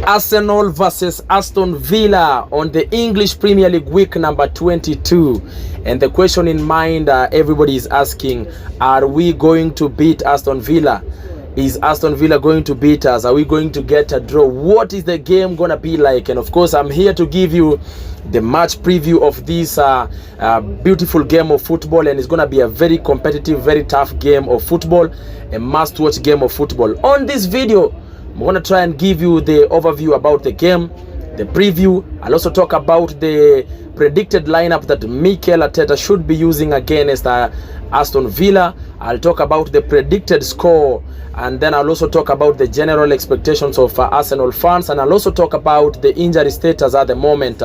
Arsenal versus Aston Villa on the English Premier League week number 22. And the question in mind everybody is asking, are we going to beat Aston Villa? Is Aston Villa going to beat us? Are we going to get a draw? What is the game going to be like? And of course, I'm here to give you the match preview of this beautiful game of football. And it's going to be a very competitive, very tough game of football, a must-watch game of football. On this video, I'm going to try and give you the overview about the game, the preview. I'll also talk about the predicted lineup that Mikel Arteta should be using against Aston Villa. I'll talk about the predicted score, and then I'll also talk about the general expectations of Arsenal fans, and I'll also talk about the injury status at the moment.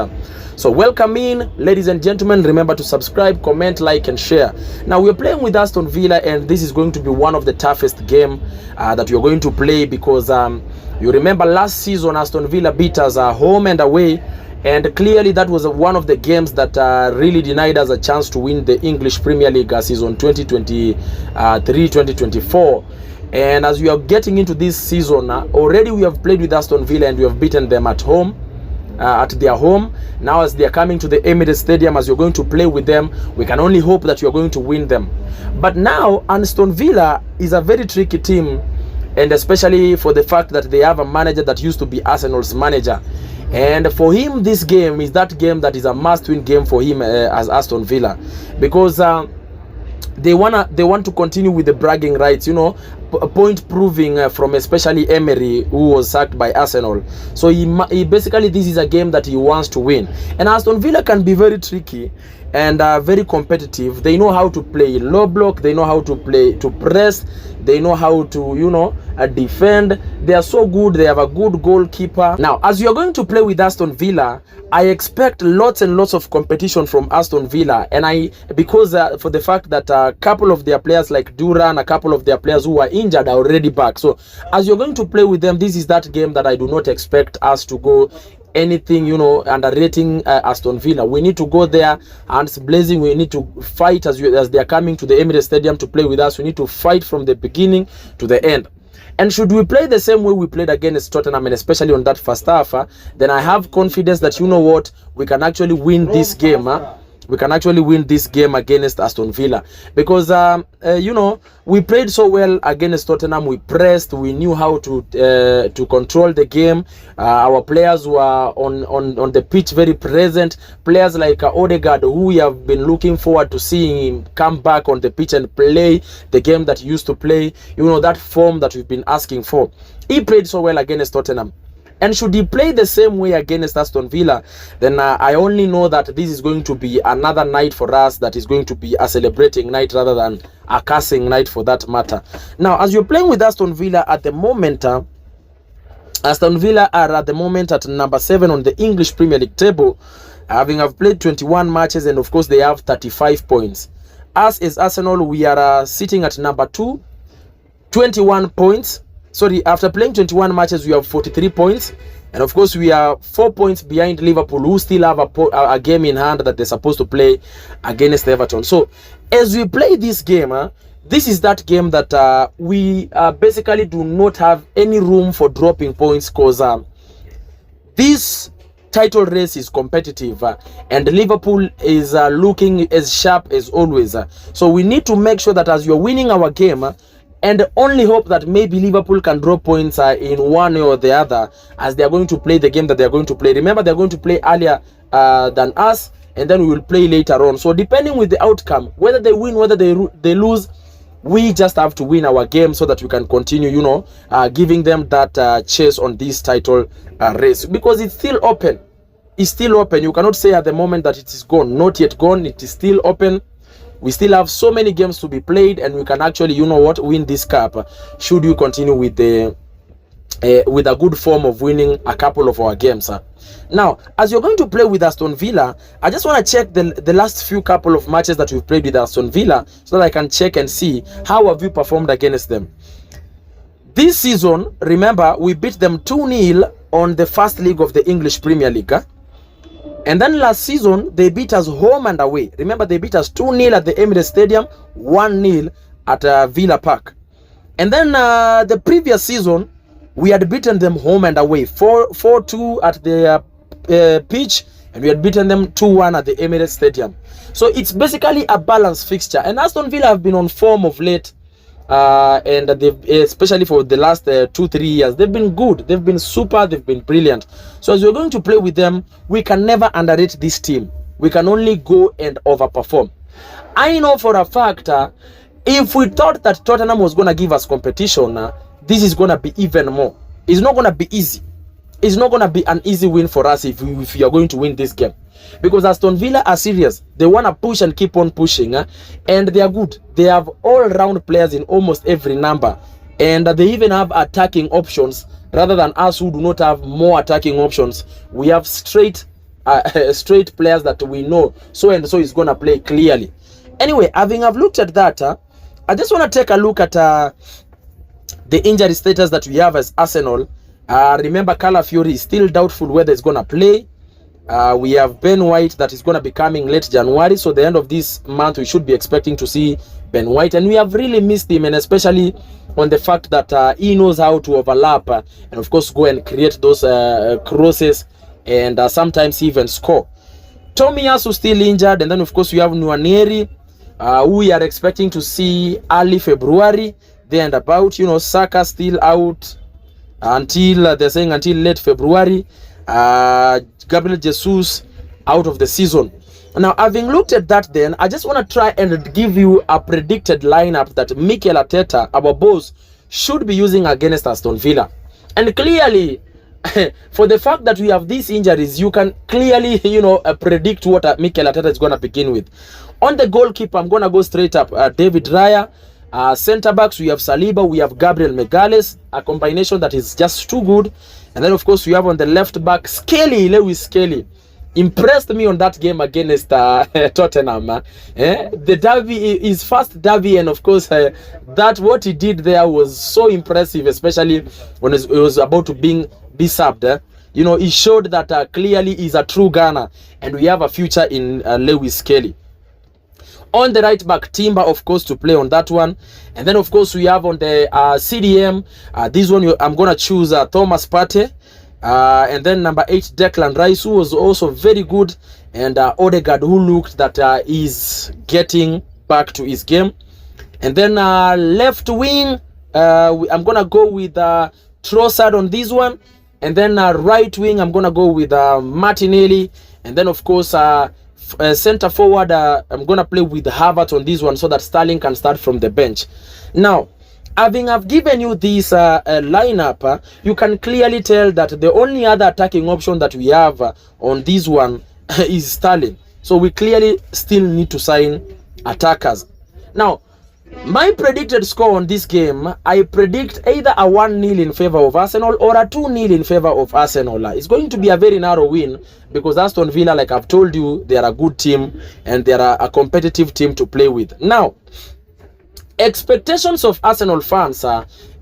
So welcome in, ladies and gentlemen. Remember to subscribe, comment, like, and share. Now we're playing with Aston Villa, and this is going to be one of the toughest game that you're going to play, because you remember last season Aston Villa beat us home and away, and clearly that was one of the games that really denied us a chance to win the English Premier League season 2023-2024. And as we are getting into this season, already we have played with Aston Villa and we have beaten them at home. At their home. Now as they are coming to the Emirates Stadium, as you're going to play with them, we can only hope that you're going to win them. But now Aston Villa is a very tricky team, and especially for the fact that they have a manager that used to be Arsenal's manager. And for him, this game is that game that is a must-win game for him as Aston Villa, because they want to continue with the bragging rights, you know, point proving from especially Emery, who was sacked by Arsenal. So he basically, this is a game that he wants to win. And Aston Villa can be very tricky and very competitive. They know how to play low block, they know how to play to press, they know how to, you know, defend. They are so good. They have a good goalkeeper. Now as you are going to play with Aston Villa, I expect lots and lots of competition from Aston Villa, and because for the fact that a couple of their players like Duran, a couple of their players who are injured are already back. So as you're going to play with them, this is that game that I do not expect us to go anything, you know, underrating Aston Villa. We need to go there hands blazing. We need to fight as they are coming to the Emirates Stadium to play with us. We need to fight from the beginning to the end. And should we play the same way we played against Tottenham, and especially on that first half, then I have confidence that, you know what, we can actually win this game. We can actually win this game against Aston Villa, because you know, we played so well against Tottenham. We pressed, we knew how to control the game. Our players were on the pitch very present. Players like Odegaard, who we have been looking forward to seeing him come back on the pitch and play the game that he used to play, you know, that form that we've been asking for. He played so well against Tottenham. And should he play the same way against Aston Villa, then I only know that this is going to be another night for us that is going to be a celebrating night rather than a cursing night, for that matter. Now, as you're playing with Aston Villa at the moment, Aston Villa are at the moment at number 7 on the English Premier League table, having played 21 matches, and of course they have 35 points. Us as Arsenal, we are sitting at number 2, 21 points. Sorry, after playing 21 matches, we have 43 points. And of course, we are 4 points behind Liverpool, who still have a game in hand that they're supposed to play against Everton. So, as we play this game, this is that game that we basically do not have any room for dropping points, because this title race is competitive, and Liverpool is looking as sharp as always. So, we need to make sure that as you're winning our game, and only hope that maybe Liverpool can draw points in one way or the other, as they are going to play the game that they are going to play. Remember, they are going to play earlier than us, and then we will play later on. So depending with the outcome, whether they win, whether they lose, we just have to win our game so that we can continue, you know, giving them that chase on this title race, because it's still open. It's still open. You cannot say at the moment that it is gone. Not yet gone. It is still open. We still have so many games to be played, and we can actually, you know what, win this cup should we continue with the with a good form of winning a couple of our games. Now, as you're going to play with Aston Villa, I just want to check the last few couple of matches that we've played with Aston Villa, so that I can check and see how have we performed against them. This season, remember, we beat them 2-0 on the first leg of the English Premier League. And then last season, they beat us home and away. Remember, they beat us 2-0 at the Emirates Stadium, 1-0 at Villa Park. And then the previous season, We had beaten them home and away, 4-2 at the pitch, and we had beaten them 2-1 at the Emirates Stadium. So it's basically a balanced fixture, and Aston Villa have been on form of late, and they've, especially for the last 2-3 years, they've been good, they've been super, they've been brilliant. So as we're going to play with them, we can never underrate this team. We can only go and overperform. I know for a fact, if we thought that Tottenham was going to give us competition, this is going to be even more. It's not going to be easy. It's not going to be an easy win for us if we are going to win this game. Because Aston Villa are serious. They want to push and keep on pushing. And they are good. They have all-round players in almost every number. And they even have attacking options. Rather than us who do not have more attacking options, we have straight players that we know so and so is going to play clearly. Anyway, having looked at that, I just want to take a look at the injury status that we have as Arsenal. Remember, Calafiori is still doubtful whether he's going to play. We have Ben White that is going to be coming late January. So the end of this month, we should be expecting to see Ben White. And we have really missed him, and especially on the fact that he knows how to overlap and, of course, go and create those crosses and sometimes even score. Tomiyasu still injured. And then, of course, we have Nwaneri, who we are expecting to see early February. There and about, Saka still out until they're saying until late February. Gabriel Jesus out of the season. Now, having looked at that, then I just want to try and give you a predicted lineup that Mikel Arteta, our boss, should be using against Aston Villa. And clearly, for the fact that we have these injuries, you can clearly, predict what Mikel Arteta is going to begin with. On the goalkeeper, I'm going to go straight up. David Raya. Center backs, we have Saliba, we have Gabriel Magalhaes, a combination that is just too good. And then, of course, we have on the left back Lewis Skelly. Impressed me on that game against Tottenham. The derby, his first derby, and of course, that what he did there was so impressive, especially when it was about to be subbed. He showed that clearly he's a true Gunner, and we have a future in Lewis Skelly. On the right back, Timber, of course, to play on that one. And then, of course, we have on the CDM, this one, I'm going to choose Thomas Partey. And then number 8, Declan Rice, who was also very good. And Odegaard, who looked that is getting back to his game. And then left wing, I'm going to go with Trossard on this one. And then right wing, I'm going to go with Martinelli. And then, of course, center forward, I'm gonna play with Havertz on this one so that Sterling can start from the bench. Now, I've given you this lineup, you can clearly tell that the only other attacking option that we have on this one is Sterling. So we clearly still need to sign attackers. Now, my predicted score on this game, I predict either a 1-0 in favor of Arsenal or a 2-0 in favor of Arsenal. It's going to be a very narrow win because Aston Villa, like I've told you, they are a good team and they are a competitive team to play with. Now, expectations of Arsenal fans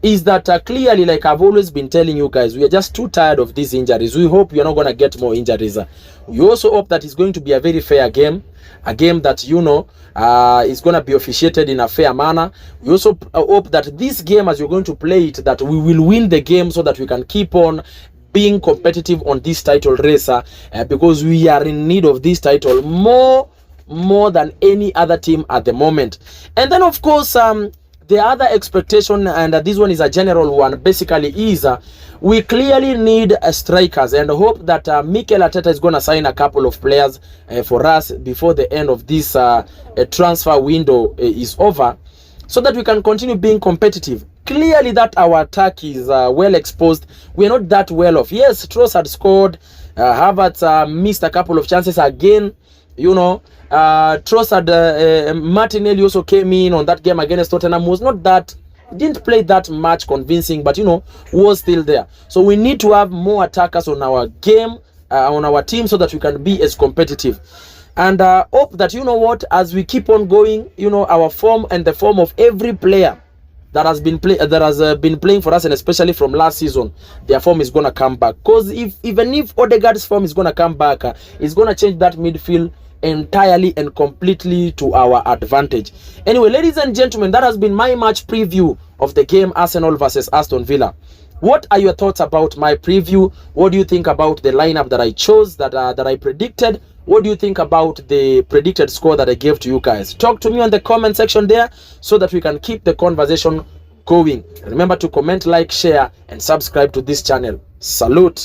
is that clearly, like I've always been telling you guys, we are just too tired of these injuries. We hope you're not going to get more injuries. We also hope that it's going to be a very fair game. A game that, is going to be officiated in a fair manner. We also hope that this game, as you're going to play it, that we will win the game so that we can keep on being competitive on this title race because we are in need of this title more than any other team at the moment. And then, of course, the other expectation, and this one is a general one, basically is we clearly need strikers, and hope that Mikel Arteta is going to sign a couple of players for us before the end of this transfer window is over, so that we can continue being competitive. Clearly that our attack is well exposed. We're not that well off. Yes, Trossard scored. Havertz missed a couple of chances again. Trossard, Martinelli also came in on that game against Tottenham. Was not that, didn't play that much convincing, but was still there. So we need to have more attackers on our game, on our team, so that we can be as competitive. And hope that as we keep on going, our form and the form of every player that has been playing for us, and especially from last season, their form is gonna come back. Because even if Odegaard's form is gonna come back, it's gonna change that midfield entirely and completely to our advantage. Anyway, ladies and gentlemen, that has been my match preview of the game Arsenal versus Aston Villa. What are your thoughts about my preview? What do you think about the lineup that I chose, that I predicted? What do you think about the predicted score that I gave to you guys? Talk to me on the comment section there so that we can keep the conversation going. Remember to comment, like, share, and subscribe to this channel. Salute.